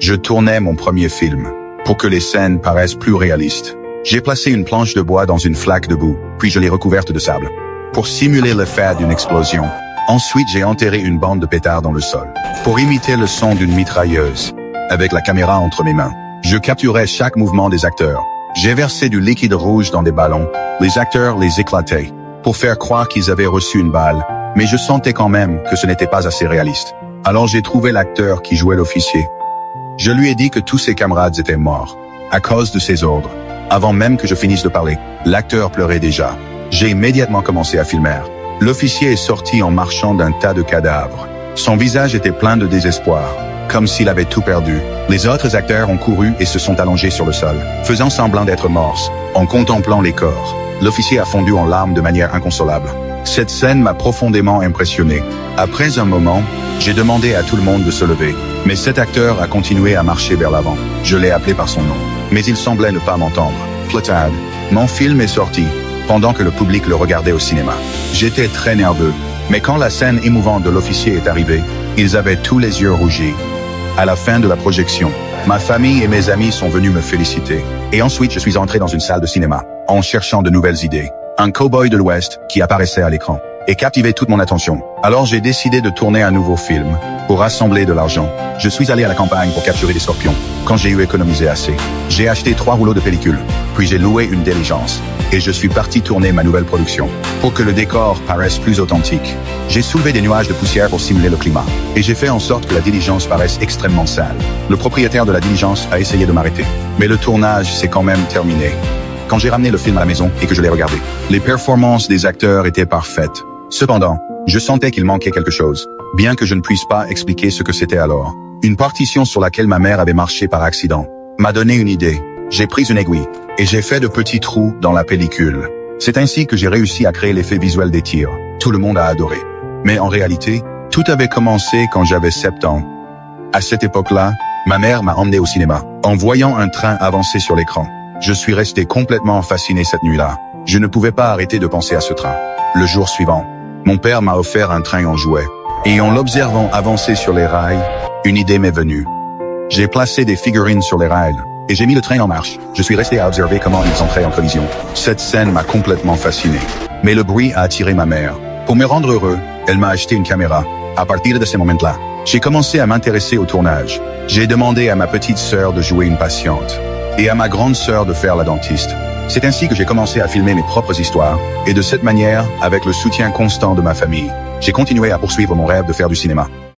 Je tournais mon premier film. Pour que les scènes paraissent plus réalistes, j'ai placé une planche de bois dans une flaque de boue, puis je l'ai recouverte de sable. Pour simuler l'effet d'une explosion. Ensuite, j'ai enterré une bande de pétards dans le sol. Pour imiter le son d'une mitrailleuse. Avec la caméra entre mes mains, je capturais chaque mouvement des acteurs. J'ai versé du liquide rouge dans des ballons. Les acteurs les éclataient. Pour faire croire qu'ils avaient reçu une balle. Mais je sentais quand même que ce n'était pas assez réaliste. Alors j'ai trouvé l'acteur qui jouait l'officier. Je lui ai dit que tous ses camarades étaient morts. À cause de ses ordres. Avant même que je finisse de parler, l'acteur pleurait déjà. J'ai immédiatement commencé à filmer. L'officier est sorti en marchant d'un tas de cadavres. Son visage était plein de désespoir, comme s'il avait tout perdu. Les autres acteurs ont couru et se sont allongés sur le sol, faisant semblant d'être morts, en contemplant les corps. L'officier a fondu en larmes de manière inconsolable. Cette scène m'a profondément impressionné. Après un moment, j'ai demandé à tout le monde de se lever. Mais cet acteur a continué à marcher vers l'avant. Je l'ai appelé par son nom. Mais il semblait ne pas m'entendre. Platade. Mon film est sorti, pendant que le public le regardait au cinéma. J'étais très nerveux. Mais quand la scène émouvante de l'officier est arrivée, ils avaient tous les yeux rougis. À la fin de la projection, ma famille et mes amis sont venus me féliciter. Et ensuite, je suis entré dans une salle de cinéma, en cherchant de nouvelles idées. Un cow-boy de l'Ouest qui apparaissait à l'écran et captivait toute mon attention. Alors j'ai décidé de tourner un nouveau film pour rassembler de l'argent. Je suis allé à la campagne pour capturer des scorpions. Quand j'ai eu économisé assez, j'ai acheté 3 rouleaux de pellicule, puis j'ai loué une diligence et je suis parti tourner ma nouvelle production. Pour que le décor paraisse plus authentique, j'ai soulevé des nuages de poussière pour simuler le climat et j'ai fait en sorte que la diligence paraisse extrêmement sale. Le propriétaire de la diligence a essayé de m'arrêter, mais le tournage s'est quand même terminé. Quand j'ai ramené le film à la maison et que je l'ai regardé, les performances des acteurs étaient parfaites. Cependant, je sentais qu'il manquait quelque chose, bien que je ne puisse pas expliquer ce que c'était alors. Une partition sur laquelle ma mère avait marché par accident m'a donné une idée. J'ai pris une aiguille et j'ai fait de petits trous dans la pellicule. C'est ainsi que j'ai réussi à créer l'effet visuel des tirs. Tout le monde a adoré. Mais en réalité, tout avait commencé quand j'avais 7 ans. À cette époque-là, ma mère m'a emmené au cinéma, en voyant un train avancer sur l'écran. Je suis resté complètement fasciné cette nuit-là. Je ne pouvais pas arrêter de penser à ce train. Le jour suivant, mon père m'a offert un train en jouet. Et en l'observant avancer sur les rails, une idée m'est venue. J'ai placé des figurines sur les rails et j'ai mis le train en marche. Je suis resté à observer comment ils entraient en collision. Cette scène m'a complètement fasciné. Mais le bruit a attiré ma mère. Pour me rendre heureux, elle m'a acheté une caméra. À partir de ce moment-là, j'ai commencé à m'intéresser au tournage. J'ai demandé à ma petite sœur de jouer une patiente et à ma grande sœur de faire la dentiste. C'est ainsi que j'ai commencé à filmer mes propres histoires, et de cette manière, avec le soutien constant de ma famille, j'ai continué à poursuivre mon rêve de faire du cinéma.